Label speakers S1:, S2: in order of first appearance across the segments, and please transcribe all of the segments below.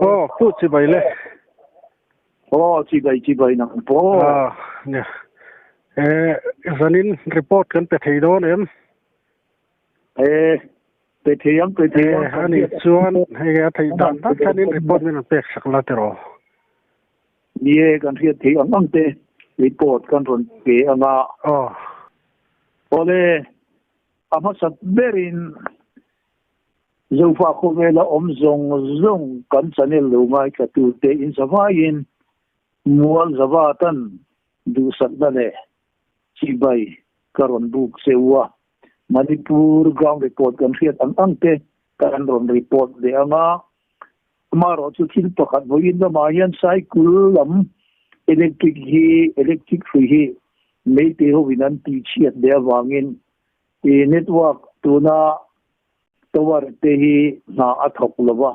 S1: Oh, tu chi bai le.
S2: Oh, chi bai nang po.
S1: Ne. Zanin report kan pe thei don em.
S2: Pe theyam
S1: Ani chuan he thei dan tak thanin report min pe sakla tero.
S2: Nie kan thei ang te report kan ron pe anga.
S1: Oh.
S2: Ole ama sat berin zofa khomela zong kan chanel lo mai ka tu te in savain mual zawatan du sakda le chi bai karon buk sewa Manipur ground report kan riat ang te kan ron report de anga maro chu thil pakhat voin da mayan cycle lam electric free hi mei te ho winan ti chiat de wangin e network tuna tawar te hi na athok lawa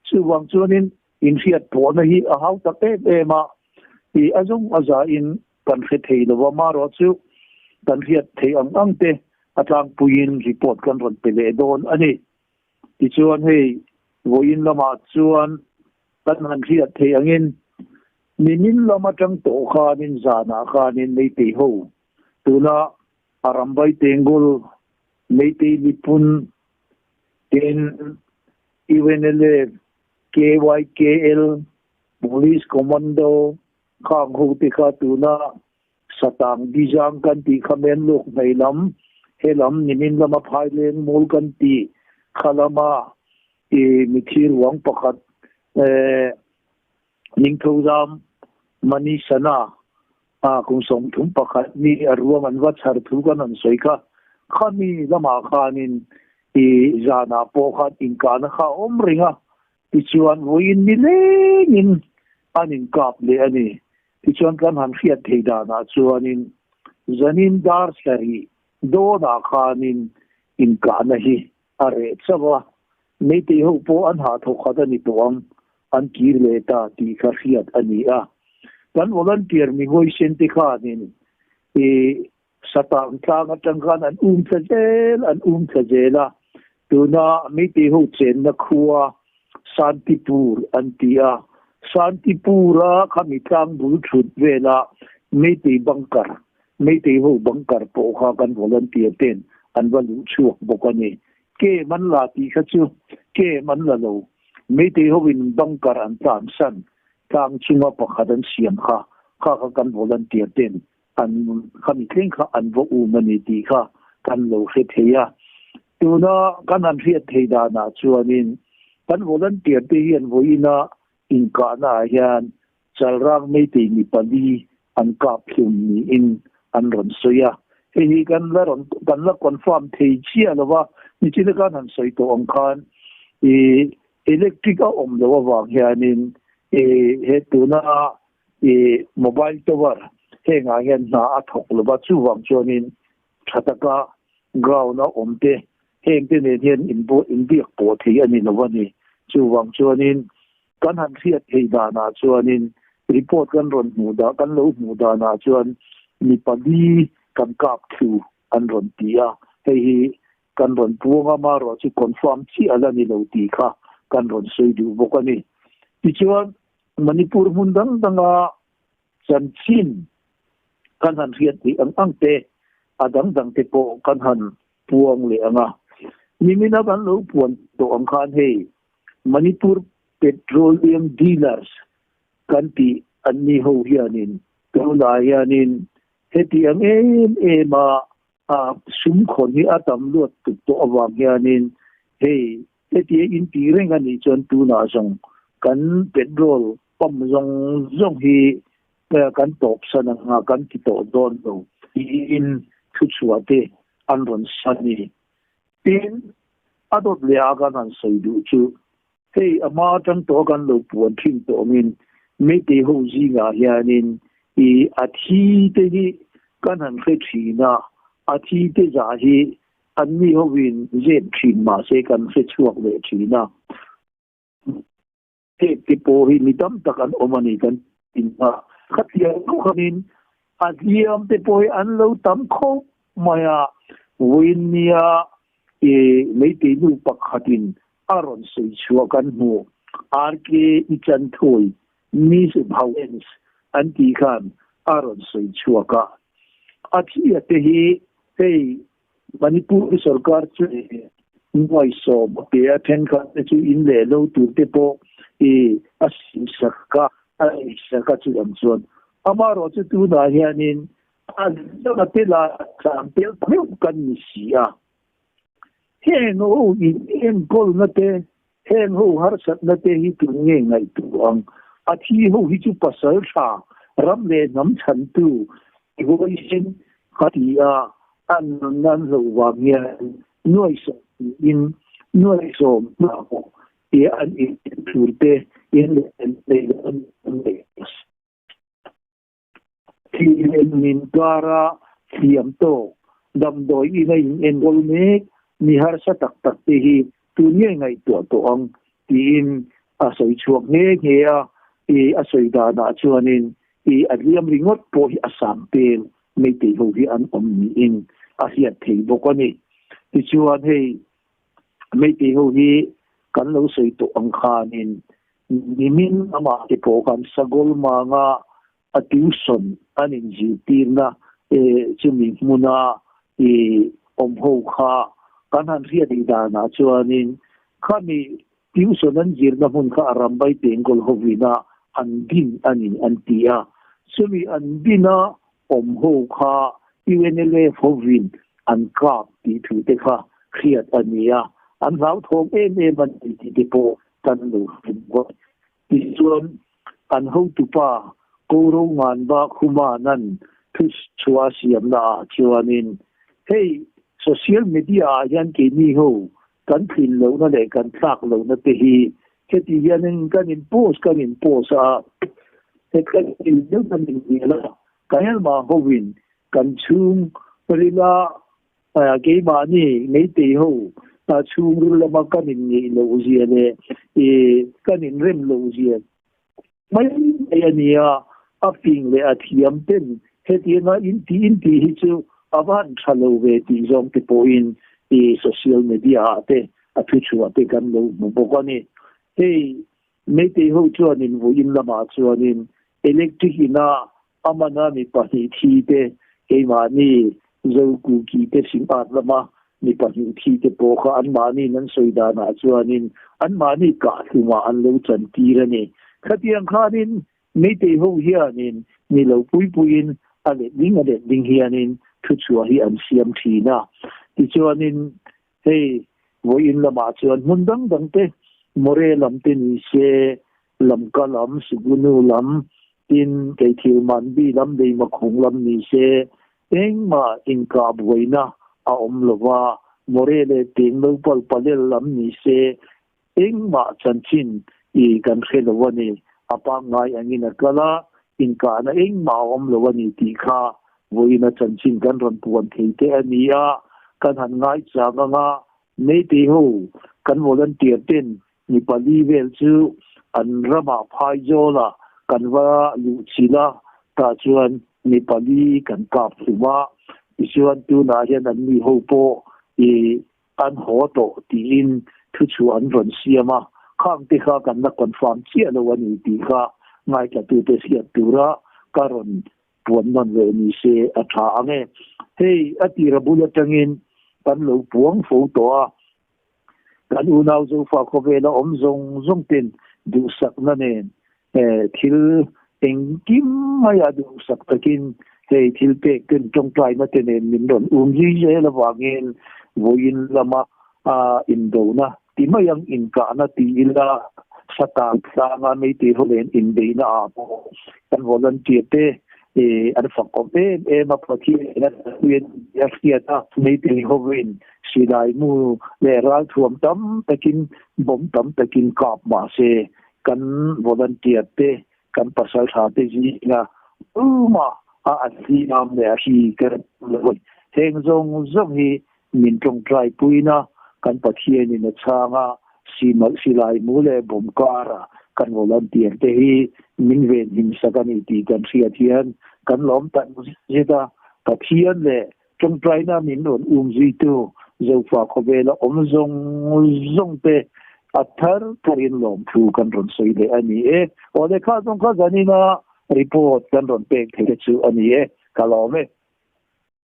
S2: chu wang chunin in riat po na hi a hau ta te ma i azung aza in kan thei lawa maro chu kan riat thei ang te atlang puin report kan ron pele don ani ti chuan hei voin lama chuan kan han riat thei angin minin lama tang to khanin zana khanin nei te ho tuna arambai tengul nei te lipun ten iwenele KYKL police commando khang ho te kha tuna satang dijang kan ti khamen lok nei lam helam nimin lama phailen mol kan ti khalama e mithir wang pakhat ningthozam mani sana kung som thum pakhat ni arwam an wat sar thu kan an soika khami lama khanin e zana po khat in kana kha omringa tichuan voin ni lenin anin kap le ani tichuan kan han khiat theida na chuanin zanin dar sari do na khanin in kana hi are chawa nei te ho po an ha tho khada ni tuam an kir le ta ti kha khiat ani a kan volunteer mi hoi sente khanin e satang tlang atangkan an sajela tuna mi te ho chen na khuwa Santipur antia Santipura kami tlang bul thut vela mi te ho bangkar po kha kan volunteer ten an valu chuak bokani ke man la ti khachu ke man la lo mi te ho win bangkar an tan san tang chunga pakhadan siam kha kan volunteer ten an kami tling kha an vo u mani ti kha kan lo he theya tuna kan an riat theida na chuanin kan volunteer te hian voina in ka na hian chalrang mei te ni pali an kap thum ni in an ron soya hi kan la confirm thei chia lawa ni chile kan an soi to ang khan e electric a om lawa wang hianin he tuna mobile tower he nga hian na athok lawa chu wang chonin thataka ground a omte heng te ne hian in biak po thei ani lawani chu wang chonin kan han riat thei da na chuanin report kan ron mu da kan lo mu da na chuan ni pali kan kap thu an ron tia hei kan ron puanga ma ro chu confirm chi ala ni lo ti kha kan ron sei du bokani ti chuan manipur mundang danga chanchin kan han riat ti ang te adang dang te po kan han puang le anga nimina kan lo puan to ang khan hei Manipur petroleum dealers kan ti anni ho hianin tola hianin heti ang ema sum khon hi atam lot to awang hianin hei heti in ti reng ani chon tu na song kan petrol pam zong hi kan top sana nga kan ti to don do in chuchuate anron sani tin adot le aga nan soidu chu hei ama tang to kan lo puan thing to min me te ho ji nga hianin I athi te hi kan han khe thina athi te za hi anni ho win zen thin ma se kan khe chuak le thina te po hi mitam takan omani kan tinha khatia no khanin adiam te po an lo tam kho maya winia e me te nu pakhatin aron sei chua kan mu RK Ichan Thoi Miss Bhawens Anti Khan Aron Soi Chuaka Athi Atehi Hey Manipur Sarkar Chu Noi So Pe Aten Khan Chu In Le Lo Tu Tepo Asin Saka Ai Saka Chu Amson Amaro Chu Tu Na Hianin Ang Tela Sampel Pil Kan Misia Heng Ho In Gol Na Te Heng Ho Har Sat Na Te Hi Tu Nge Ngai Tu Ang Athi Ho Hi Chu Pasal Cha Ram Le Nam Chan Tu Hoi Sin Khati An Nan Lo Wa Mia Noi So In Noi So Ma Ho An In Tu Te In Le Thiền min kara thiam to dam doi ina in gol me ni har sa tak tak te hi tu nge ngai to ang tin a soi chuak nge a soi da na chuanin adliam ringot po hi asam pen me te ho hi an ni in a hiat thei bokani ti chuan hei me te ho hi kan lo soi to ang khanin nimin ama te po kan sagol manga attention anin jitirna chumi muna omho kha kanan ria di dana chuanin khami tuition an jirna mun kha arambai tengol hovina andin anin antia chumi andina omho kha UNLA hovin an ka ti thu te kha khiat ania an rau thom ban ti po tan lu ti chuan an ho tu pa Kuro ngan ba kumanan tus chua siam na chuanin hey social media yan ke ni ho kan thin lo na le kan tlak lo na te hi keti yanin kan in post a kan in do kan in la kaya ma hovin kan chung rila ke ma ni nei te ho ta chung rila ma kan in ni lo zia le kan in rem lo zia mai ania aping le athiam ten hetina in ti hi chu avan thalo ve ti jong te point social media te athu chu te kan lo bokani hey me te ho chuan in vo in lama chuan in electric ina amana mi pahi thi te ke ma ni zo ku ki te sing at lama mi pahi thi te po kha an ma ni nan soida na chuan in an ma ni ka thuma an lo chan ti ra ni khatiang khanin me te ho hianin ni lo puin ale ding hianin thu chua hi an siam thina ti chuanin hey wo in lama chuan mundang dang te more lam te ni se lam kalam sugunu lam in ke thil man bi lam dei ma khong lam ni se eng ma in ka boina a om lova more le ting lo pal palel lam ni se eng ma chanchin I kan khelawani apa ngai angina kala inka na eng maom lowani ti kha voina chanchin kan ron puan theite ania kan han ngai changa nga nei ti ho kan volunteer ten ni pali vel chu an rama phai jola kan wa lu chila ta chuan ni pali kan kap thuma isuan tu na hian an ni ho po an ho to ti in thu chu an ron siama khang ti kha kan na confirm chia lo ani ti kha ngai ka tu te sia tura karon puan man ve ni se atha ane hey ati rabula tangin kan lo puang fo to kan unaw zo fa ko ve la om zong tin du sak na ne thil engkim maya du sak takin hey thil pe ken tong trai na te ne min don ji je la wangin voin lama indo na ti mayang inka na ti ila sata sa nga may ti holen inde na apo kan volunteer te an fakop mapaki na tuyen yaskiata may ti holen silay mu leral tuam tam takin bom tam takin kap ma se kan volunteer te kan pasal sa te ji na uma si nam le hi kan heng zong hi min tong try puina kan pathian in changa silai mule bomkara kan volunteer te hi minven him sakani ti kan thian kan lom tan jeta pathian le tong try na min non ji tu zo fa khobela om zong te athar tharin lom thu kan ron soi le ani e ole kha jong kha janina report kan ron pek thei chu ani e kalome